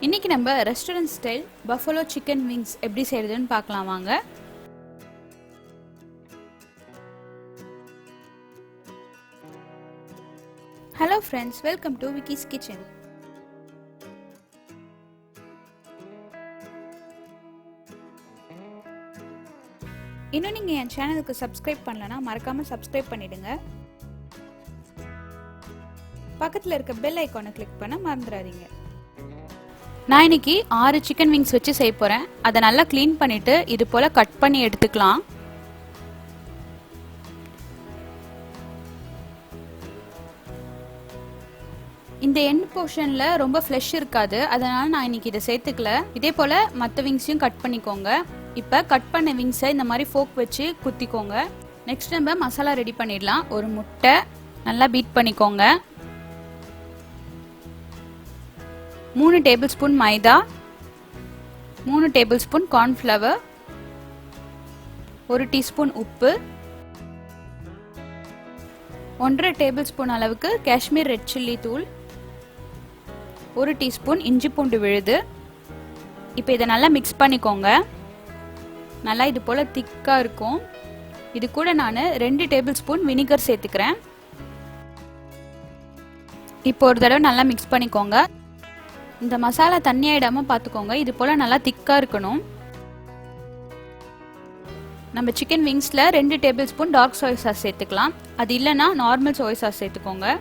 இன்னைக்கு நம்ம restaurant style buffalo chicken wings எப்படி செய்யறதுன்னு பார்க்கலாம் வாங்க. Hello friends, welcome to Vicky's kitchen. இன்னும் நீங்க என் சேனலுக்கு சப்ஸ்கிரைப் பண்ணலனா மறக்காம சப்ஸ்கிரைப் பண்ணிடுங்க. பக்கத்துல இருக்க பெல் ஐகானை கிளிக் பண்ண மறந்துடாதீங்க. நான் இன்னைக்கு 6 சிக்கன் விங்ஸ் வச்சு செய்ய போறேன். அதை நல்லா க்ளீன் பண்ணிட்டு இது போல கட் பண்ணி எடுத்துக்கலாம். இந்த எண்ட் போர்ஷன்ல ரொம்ப ஃப்ளஷ் இருக்காது, அதனால நான் இன்னைக்கு இதை சேர்த்துக்கல. இதே போல மற்ற விங்ஸையும் கட் பண்ணிக்கோங்க. இப்போ கட் பண்ண விங்ஸை இந்த மாதிரி ஃபோக் வச்சு குத்திக்கோங்க. நெக்ஸ்ட் நம்ம மசாலா ரெடி பண்ணிடலாம். ஒரு முட்டை நல்லா பீட் பண்ணிக்கோங்க. 3 டேபிள் ஸ்பூன் மைதா, 3 டேபிள் ஸ்பூன் கார்ன்ஃப்ளவர், 1 டீஸ்பூன் உப்பு, 1.5 டேபிள் ஸ்பூன் அளவுக்கு காஷ்மீர் ரெட் சில்லி தூள், 1 டீஸ்பூன் இஞ்சி பூண்டு விழுது. இப்போ இதை நல்லா மிக்ஸ் பண்ணிக்கோங்க. நல்லா இது போல திக்கா இருக்கும். இது கூட நான் 2 டேபிள் ஸ்பூன் வினிகர் சேர்த்துக்கிறேன். இப்போ ஒரு தடவை நல்லா மிக்ஸ் பண்ணிக்கோங்க. இந்த மசாலா தண்ணி ஆயிடாம பார்த்துக்கோங்க. இது போல நல்லா திக்கா இருக்கணும். நம்ம சிக்கன் விங்ஸ்ல 2 tablespoon dark soy sauce சேர்த்துக்கலாம். அது இல்லைன்னா நார்மல் சோய் சாஸ் சேர்த்துக்கோங்க.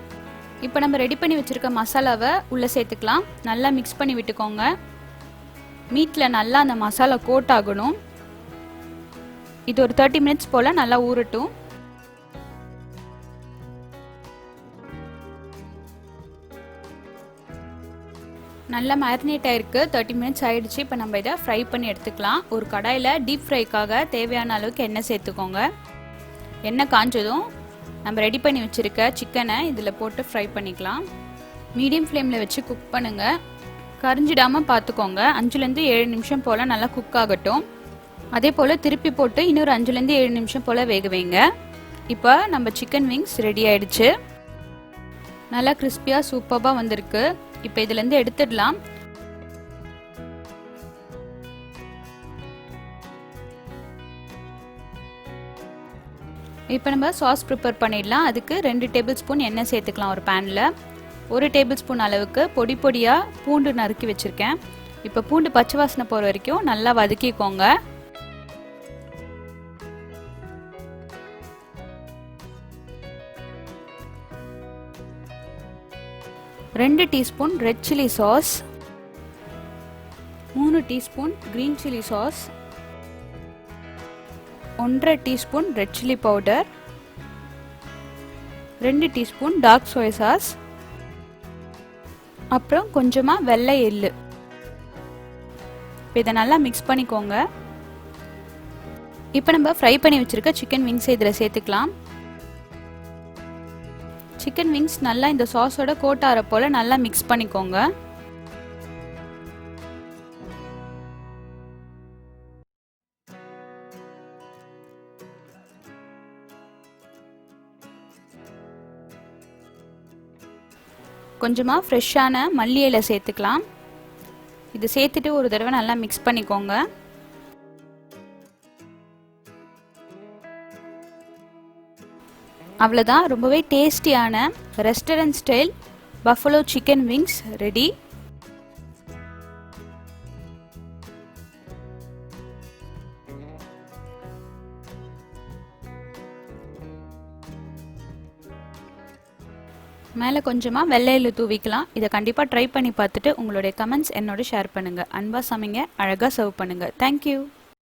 இப்போ நம்ம ரெடி பண்ணி வச்சிருக்க மசாலாவை உள்ள சேர்த்துக்கலாம். நல்லா மிக்ஸ் பண்ணி விட்டுக்கோங்க. மீட்ல நல்லா அந்த மசாலா கோட் ஆகணும். இது ஒரு 30 மினிட்ஸ் போல நல்லா ஊறட்டும். நல்லா மேரினேட் ஆயிருக்கு. 30 மினிட்ஸ் ஆயிடுச்சு. இப்போ நம்ம இதை ஃப்ரை பண்ணி எடுத்துக்கலாம். ஒரு கடாயில் டீப் ஃப்ரைக்காக தேவையான அளவுக்கு எண்ணெய் சேர்த்துக்கோங்க. எண்ணெய் காஞ்சதும் நம்ம ரெடி பண்ணி வச்சுருக்க சிக்கனை இதில் போட்டு ஃப்ரை பண்ணிக்கலாம். மீடியம் ஃப்ளேமில் வச்சு குக் பண்ணுங்கள். கரிஞ்சிடாமல் பார்த்துக்கோங்க. 5லேருந்து 7 நிமிஷம் போல் நல்லா குக் ஆகட்டும். அதே போல் திருப்பி போட்டு இன்னொரு 5லேருந்து 7 நிமிஷம் போல் வேக வைங்க. இப்போ நம்ம சிக்கன் விங்ஸ் ரெடி ஆயிடுச்சு. நல்லா கிறிஸ்பியாக சூப்பராக வந்திருக்கு. இப்போ இதுலேருந்து எடுத்துடலாம். இப்போ நம்ம சாஸ் ப்ரிப்பேர் பண்ணிடலாம். அதுக்கு 2 டேபிள் ஸ்பூன் எண்ணெய் சேர்த்துக்கலாம் ஒரு பேனில். 1 டேபிள் ஸ்பூன் அளவுக்கு பொடி பொடியாக பூண்டு நறுக்கி வச்சுருக்கேன். இப்போ பூண்டு பச்சை வாசனை போகிற வரைக்கும் நல்லா வதக்கிக்கோங்க. 2 teaspoon red chilli sauce, 3 teaspoon green chilli sauce, 1.5 teaspoon red chilli powder, 2 teaspoon dark soy sauce, அப்புறம் கொஞ்சமாக வெள்ளை எள்ளு. இதை நல்லா மிக்ஸ் பண்ணிக்கோங்க. இப்போ நம்ம ஃப்ரை பண்ணி வச்சிருக்க சிக்கன் விங்ஸை இதில் சேர்த்துக்கலாம். சிக்கன் விங்ஸ் நல்லா இந்த சாஸோட கோட் ஆகிற போல நல்லா மிக்ஸ் பண்ணிக்கோங்க. கொஞ்சமாக ஃப்ரெஷ்ஷான மல்லி இலை சேர்த்துக்கலாம். இது சேர்த்துட்டு ஒரு தடவை நல்லா மிக்ஸ் பண்ணிக்கோங்க. அவ்வளோதான், ரொம்பவே டேஸ்டியான restaurant style buffalo chicken wings ready. மேலே கொஞ்சமாக வெள்ளை எள்ளு தூவிக்கலாம். இதை கண்டிப்பாக ட்ரை பண்ணி பார்த்துட்டு உங்களுடைய கமெண்ட்ஸ் என்னோட ஷேர் பண்ணுங்கள். அன்பா சமைங்க, அழகாக சர்வ் பண்ணுங்கள். தேங்க்யூ.